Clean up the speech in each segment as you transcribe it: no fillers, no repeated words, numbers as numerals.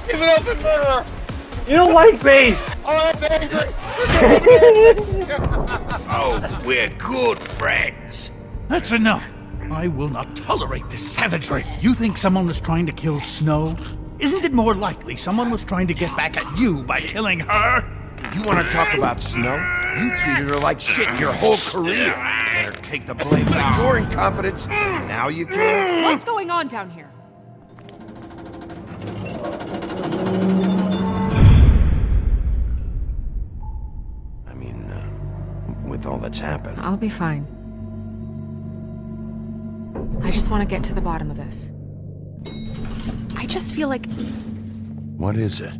He's an open murderer! You don't like me! Oh, I'm angry! Oh, we're good friends. That's enough. I will not tolerate this savagery. You think someone was trying to kill Snow? Isn't it more likely someone was trying to get back at you by killing her? You want to talk about Snow? You treated her like shit your whole career. Let her take the blame for your incompetence. Now you care? What's going on down here? I mean, with all that's happened. I'll be fine. I just want to get to the bottom of this. I just feel like... What is it?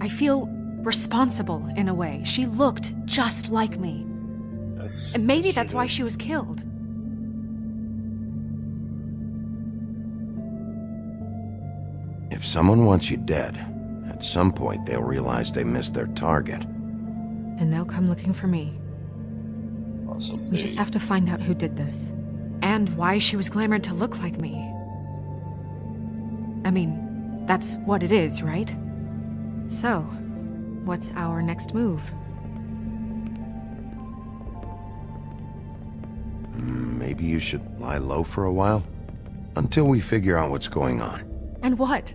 I feel responsible in a way. She looked just like me. And maybe that's why she was killed. If someone wants you dead, at some point they'll realize they missed their target. And they'll come looking for me. We just have to find out who did this. And why she was glamored to look like me. I mean, that's what it is, right? So, what's our next move? Maybe you should lie low for a while? Until we figure out what's going on. And what?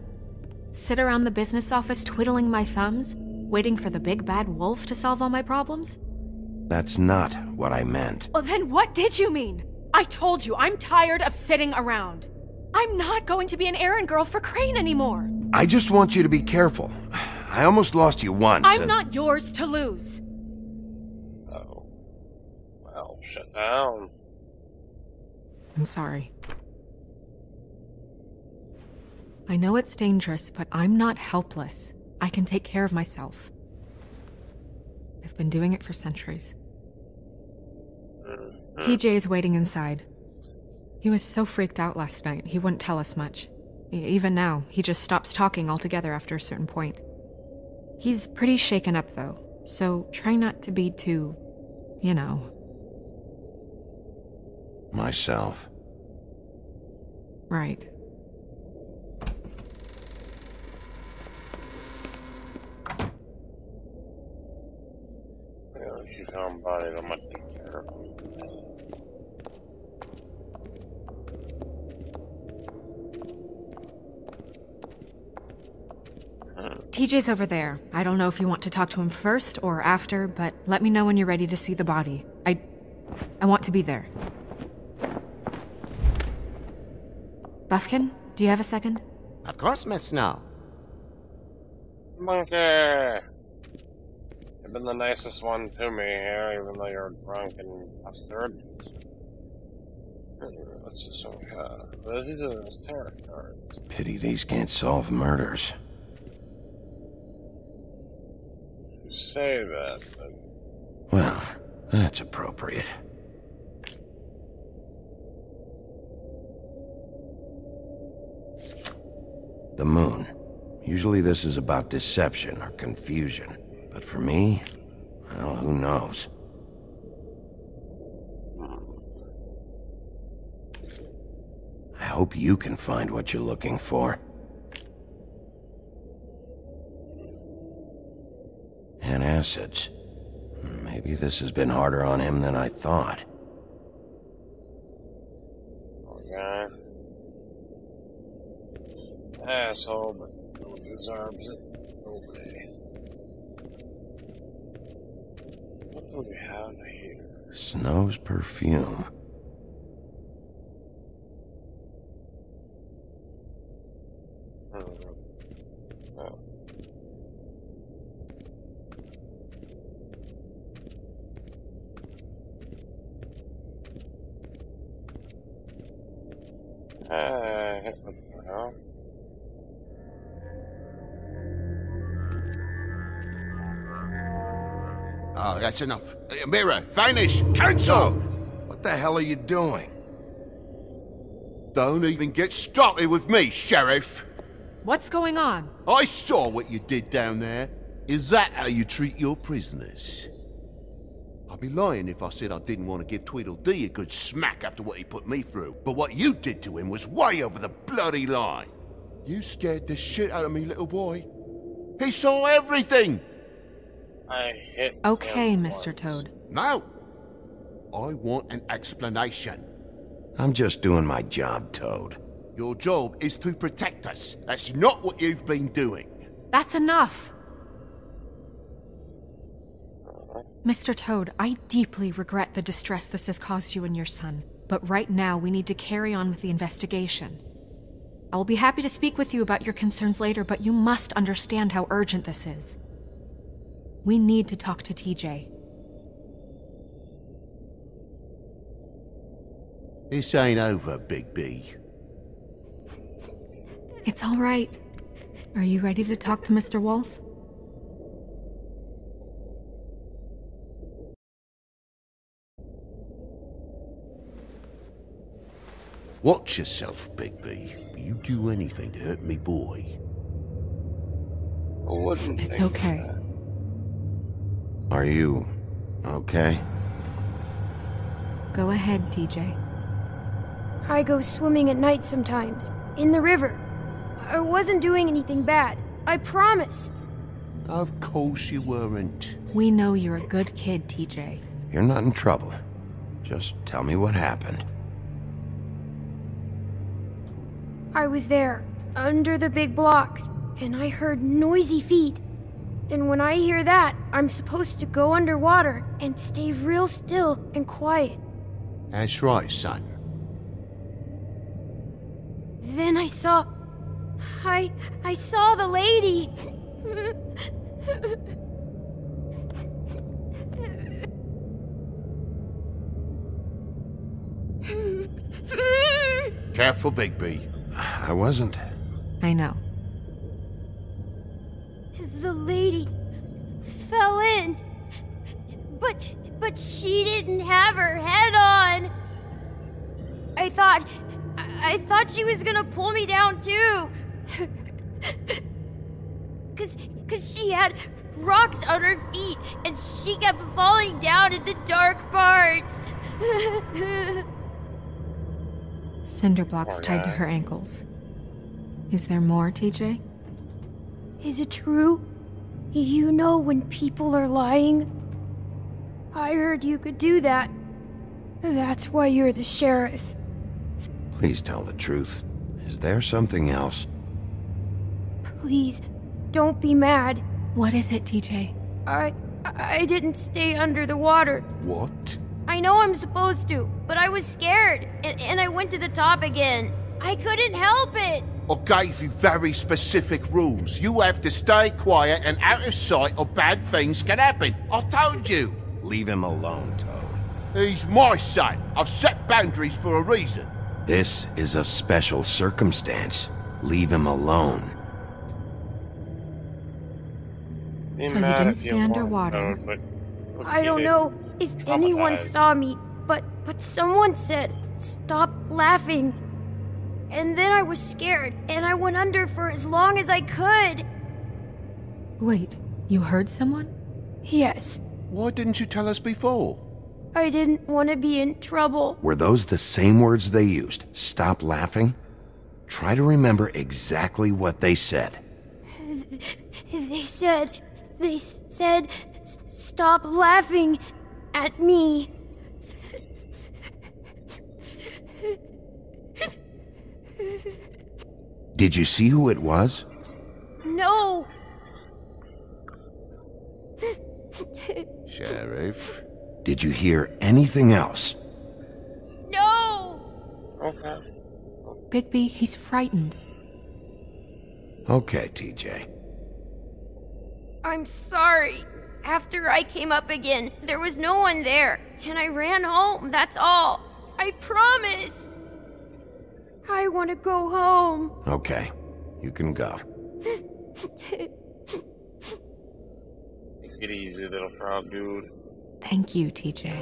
Sit around the business office twiddling my thumbs, waiting for the big bad wolf to solve all my problems? That's not what I meant. Well, then what did you mean? I told you, I'm tired of sitting around. I'm not going to be an errand girl for Crane anymore. I just want you to be careful. I almost lost you once. I'm not yours to lose. Oh. Well, shut down. I'm sorry. I know it's dangerous, but I'm not helpless. I can take care of myself. I've been doing it for centuries. TJ is waiting inside. He was so freaked out last night, he wouldn't tell us much. Even now, he just stops talking altogether after a certain point. He's pretty shaken up, though, so try not to be too, you know. Myself. Right. Yeah, she's found bodies, I'm gonna take care of them. TJ's over there. I don't know if you want to talk to him first or after, but let me know when you're ready to see the body. I want to be there. Buffkin, do you have a second? Of course, Miss Snow. Monkey! You've been the nicest one to me here, even though you're drunk and bastard. Let's just so these are those tarot cards. Pity these can't solve murders. You say that, but... Well, that's appropriate. The moon. Usually this is about deception or confusion. But for me, well, who knows? I hope you can find what you're looking for. And acids. Maybe this has been harder on him than I thought. Okay. Asshole, but no one deserves it. Nobody. What do we have here? Snow's perfume. Oh. What the hell? Oh, that's enough. Mirror, vanish, cancel! What the hell are you doing? Don't even get started with me, Sheriff. What's going on? I saw what you did down there. Is that how you treat your prisoners? I'd be lying if I said I didn't want to give Tweedledee a good smack after what he put me through. But what you did to him was way over the bloody line. You scared the shit out of me, little boy. He saw everything! I hit Okay, him Mr. once. Toad. Now, I want an explanation. I'm just doing my job, Toad. Your job is to protect us. That's not what you've been doing. That's enough! Mr. Toad, I deeply regret the distress this has caused you and your son, but right now we need to carry on with the investigation. I will be happy to speak with you about your concerns later, but you must understand how urgent this is. We need to talk to TJ. This ain't over, Big B. It's all right. Are you ready to talk to Mr. Wolf? Watch yourself, Big B. You do anything to hurt me, boy. I wouldn't It's think okay. that. Are you okay? Go ahead, TJ. I go swimming at night sometimes, in the river. I wasn't doing anything bad, I promise. Of course you weren't. We know you're a good kid, TJ. You're not in trouble. Just tell me what happened. I was there, under the big blocks, and I heard noisy feet. And when I hear that, I'm supposed to go underwater and stay real still and quiet. That's right, son. Then I saw the lady. Careful, Big B. I wasn't. I know. The lady fell in. But she didn't have her head on. I thought she was gonna pull me down too. Cause she had rocks on her feet and she kept falling down in the dark parts. Cinder blocks Poor tied to guy. her ankles. Is there more, TJ? Is it true? You know when people are lying? I heard you could do that. That's why you're the sheriff. Please tell the truth. Is there something else? Please, don't be mad. What is it, TJ? I didn't stay under the water. What? I know I'm supposed to, but I was scared, and I went to the top again. I couldn't help it. I gave you very specific rules. You have to stay quiet and out of sight or bad things can happen. I told you. Leave him alone, Toad. He's my son. I've set boundaries for a reason. This is a special circumstance. Leave him alone. Be So you mad didn't if stay want, underwater. Toad, but I don't you know if anyone traumatized. saw me, but someone said, "Stop laughing." And then I was scared, and I went under for as long as I could. Wait, you heard someone? Yes, Why didn't you tell us before? I didn't want to be in trouble. Were those the same words they used? Stop laughing? Try to remember exactly what they said. They said, "Stop laughing at me." Did you see who it was? No. Sheriff? Did you hear anything else? No. Okay. Bigby, he's frightened. Okay, TJ. I'm sorry. After I came up again, there was no one there, and I ran home, that's all. I promise. I want to go home. Okay, you can go. Take it easy, little frog dude. Thank you, TJ.